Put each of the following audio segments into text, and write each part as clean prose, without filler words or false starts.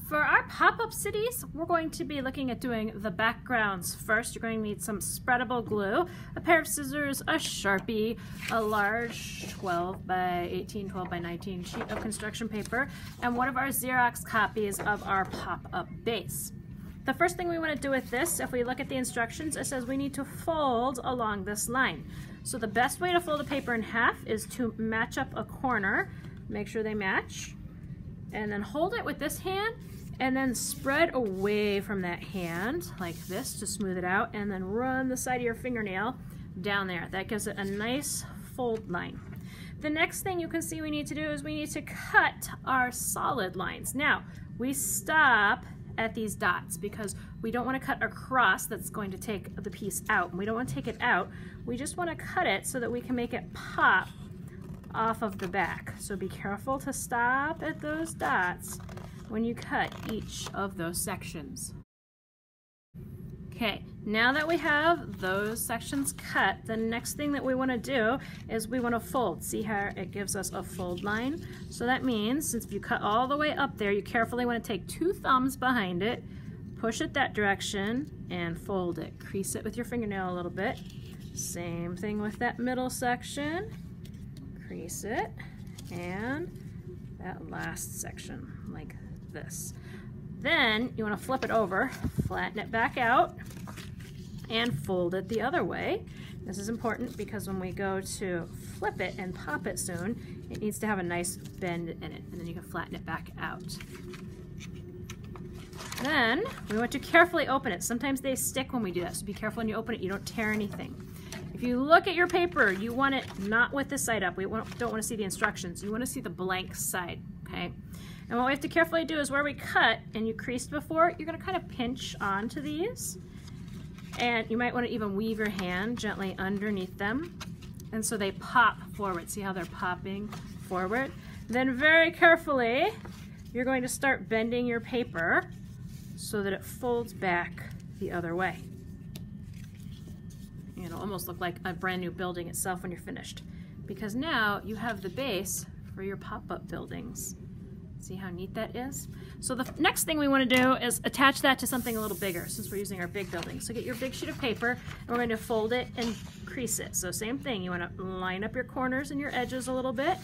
For our pop-up cities, we're going to be looking at doing the backgrounds first. You're going to need some spreadable glue, a pair of scissors, a Sharpie, a large 12 by 18, 12 by 19 sheet of construction paper, and one of our Xerox copies of our pop-up base. The first thing we want to do with this, if we look at the instructions, it says we need to fold along this line. So the best way to fold a paper in half is to match up a corner, make sure they match, and then hold it with this hand and then spread away from that hand like this to smooth it out, and then run the side of your fingernail down there. That gives it a nice fold line. The next thing you can see we need to do is we need to cut our solid lines. Now, we stop at these dots because we don't want to cut across. That's going to take the piece out. We don't want to take it out. We just want to cut it so that we can make it pop off of the back. So be careful to stop at those dots when you cut each of those sections. Okay, now that we have those sections cut, the next thing that we want to do is we want to fold. See how it gives us a fold line? So that means, since if you cut all the way up there, you carefully want to take 2 thumbs behind it, push it that direction, and fold it. Crease it with your fingernail a little bit. Same thing with that middle section. Crease it, and that last section, like this. Then you want to flip it over, flatten it back out, and fold it the other way. This is important because when we go to flip it and pop it soon, it needs to have a nice bend in it, and then you can flatten it back out. Then we want to carefully open it. Sometimes they stick when we do that, so be careful when you open it you don't tear anything. If you look at your paper, you want it not with the side up. We don't want to see the instructions. You want to see the blank side, okay? And what we have to carefully do is where we cut and you creased before, you're going to kind of pinch onto these. And you might want to even weave your hand gently underneath them. And so they pop forward. See how they're popping forward? Then very carefully, you're going to start bending your paper so that it folds back the other way. It'll almost look like a brand new building itself when you're finished, because now you have the base for your pop-up buildings. See how neat that is? So the next thing we want to do is attach that to something a little bigger, since we're using our big building. So get your big sheet of paper and we're going to fold it and crease it. So same thing, you want to line up your corners and your edges a little bit,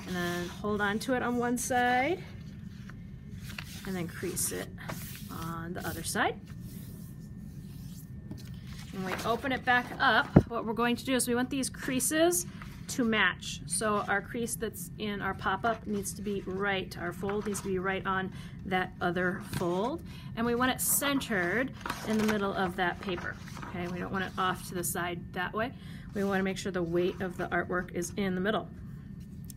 and then hold on to it on one side, and then crease it on the other side. When we open it back up, what we're going to do is we want these creases to match. So our crease that's in our pop-up needs to be right. Our fold needs to be right on that other fold. And we want it centered in the middle of that paper. Okay, we don't want it off to the side that way. We want to make sure the weight of the artwork is in the middle.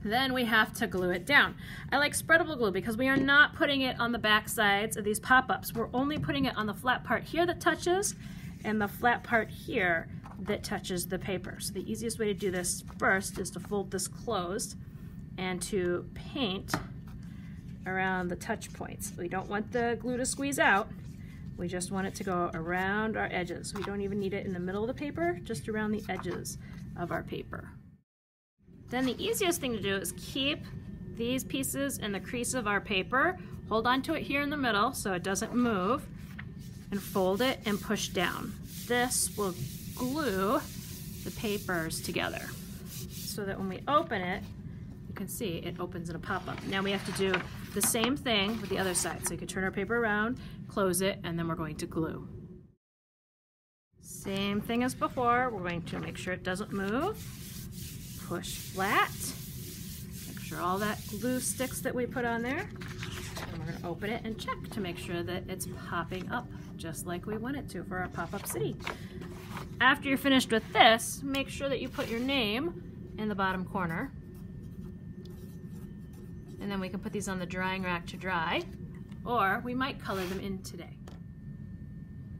Then we have to glue it down. I like spreadable glue because we are not putting it on the back sides of these pop-ups. We're only putting it on the flat part here that touches and the flat part here that touches the paper. So the easiest way to do this first is to fold this closed and to paint around the touch points. We don't want the glue to squeeze out. We just want it to go around our edges. We don't even need it in the middle of the paper, just around the edges of our paper. Then the easiest thing to do is keep these pieces in the crease of our paper, hold on to it here in the middle so it doesn't move, and fold it and push down. This will glue the papers together so that when we open it, you can see it opens in a pop-up. Now we have to do the same thing with the other side. So you can turn our paper around, close it, and then we're going to glue. Same thing as before. We're going to make sure it doesn't move. Push flat. Make sure all that glue sticks that we put on there. And we're going to open it and check to make sure that it's popping up just like we want it to for our pop-up city. After you're finished with this, make sure that you put your name in the bottom corner. And then we can put these on the drying rack to dry, or we might color them in today.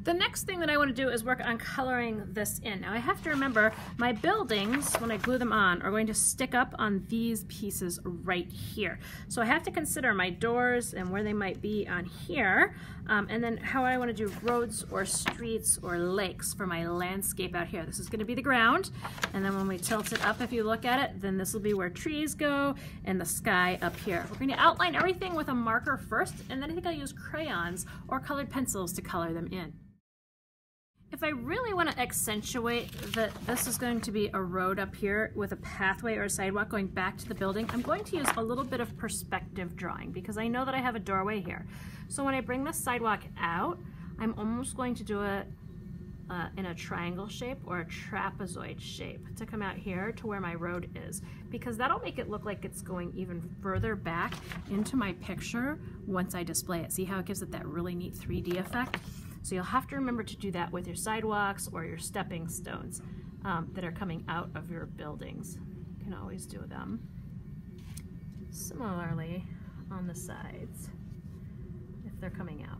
The next thing that I want to do is work on coloring this in. Now I have to remember my buildings, when I glue them on, are going to stick up on these pieces right here. So I have to consider my doors and where they might be on here, and then how I want to do roads or streets or lakes for my landscape out here. This is going to be the ground, and then when we tilt it up, if you look at it, then this will be where trees go and the sky up here. We're going to outline everything with a marker first, and then I think I'll use crayons or colored pencils to color them in. If I really want to accentuate that this is going to be a road up here with a pathway or a sidewalk going back to the building, I'm going to use a little bit of perspective drawing because I know that I have a doorway here. So when I bring the sidewalk out, I'm almost going to do it in a triangle shape or a trapezoid shape to come out here to where my road is, because that'll make it look like it's going even further back into my picture once I display it. See how it gives it that really neat 3D effect? So you'll have to remember to do that with your sidewalks or your stepping stones that are coming out of your buildings. You can always do them. Similarly on the sides, if they're coming out.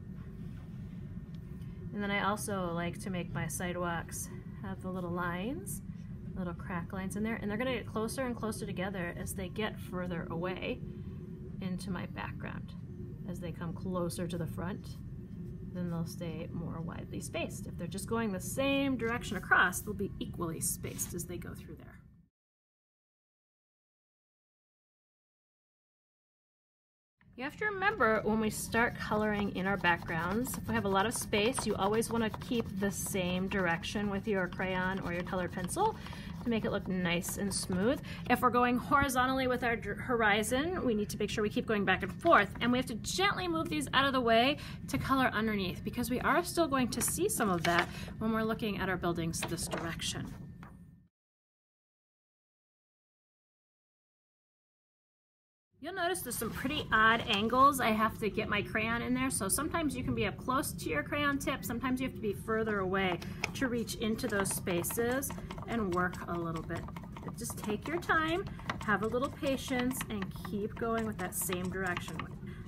And then I also like to make my sidewalks have the little lines, little crack lines in there, and they're gonna get closer and closer together as they get further away into my background. As they come closer to the front, then they'll stay more widely spaced. If they're just going the same direction across, they'll be equally spaced as they go through there. You have to remember when we start coloring in our backgrounds, if we have a lot of space, you always want to keep the same direction with your crayon or your colored pencil to make it look nice and smooth. If we're going horizontally with our horizon, we need to make sure we keep going back and forth, and we have to gently move these out of the way to color underneath, because we are still going to see some of that when we're looking at our buildings this direction. You'll notice there's some pretty odd angles. I have to get my crayon in there, so sometimes you can be up close to your crayon tip, sometimes you have to be further away to reach into those spaces and work a little bit. But just take your time, have a little patience, and keep going with that same direction.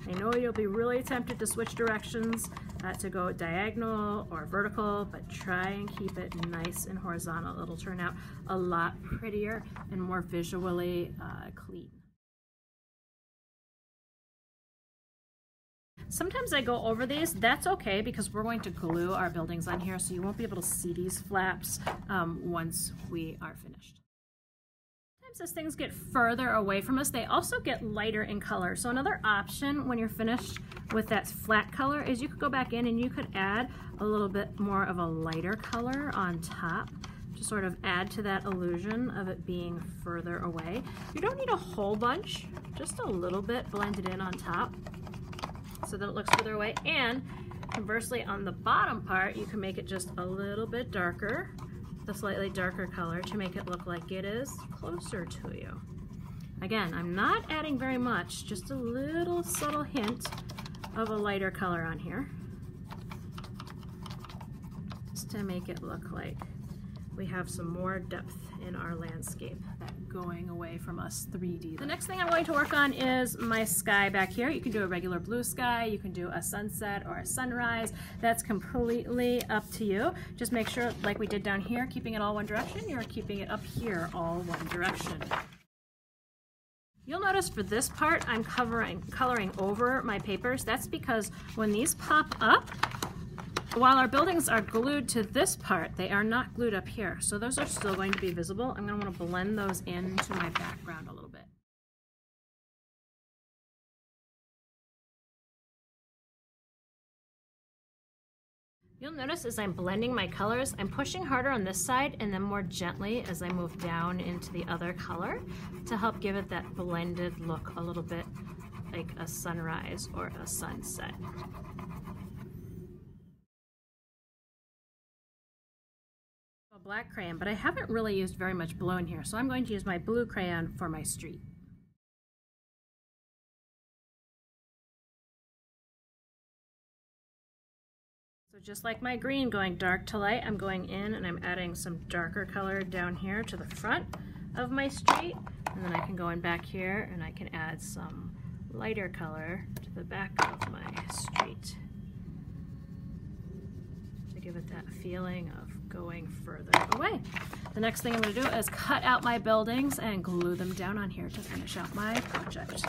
I know you'll be really tempted to switch directions to go diagonal or vertical, but try and keep it nice and horizontal. It'll turn out a lot prettier and more visually clean. Sometimes I go over these. That's okay, because we're going to glue our buildings on here, so you won't be able to see these flaps once we are finished. Sometimes as things get further away from us, they also get lighter in color. So another option when you're finished with that flat color is you could go back in and you could add a little bit more of a lighter color on top to sort of add to that illusion of it being further away. You don't need a whole bunch, just a little bit blended in on top, so that it looks further away. And conversely, on the bottom part, you can make it just a little bit darker, the slightly darker color, to make it look like it is closer to you. Again, I'm not adding very much, just a little subtle hint of a lighter color on here, just to make it look like we have some more depth in our landscape, that going away from us 3D. The next thing I'm going to work on is my sky back here. You can do a regular blue sky, you can do a sunset or a sunrise. That's completely up to you. Just make sure, like we did down here, keeping it all one direction, you're keeping it up here all one direction. You'll notice for this part, I'm coloring over my papers. That's because when these pop up, while our buildings are glued to this part, they are not glued up here. So those are still going to be visible. I'm going to want to blend those into my background a little bit. You'll notice as I'm blending my colors, I'm pushing harder on this side and then more gently as I move down into the other color to help give it that blended look, a little bit like a sunrise or a sunset. Black crayon, but I haven't really used very much blue in here, so I'm going to use my blue crayon for my street. So just like my green going dark to light, I'm going in and I'm adding some darker color down here to the front of my street, and then I can go in back here and I can add some lighter color to the back of my street to give it that feeling of going further away. The next thing I'm going to do is cut out my buildings and glue them down on here to finish out my project.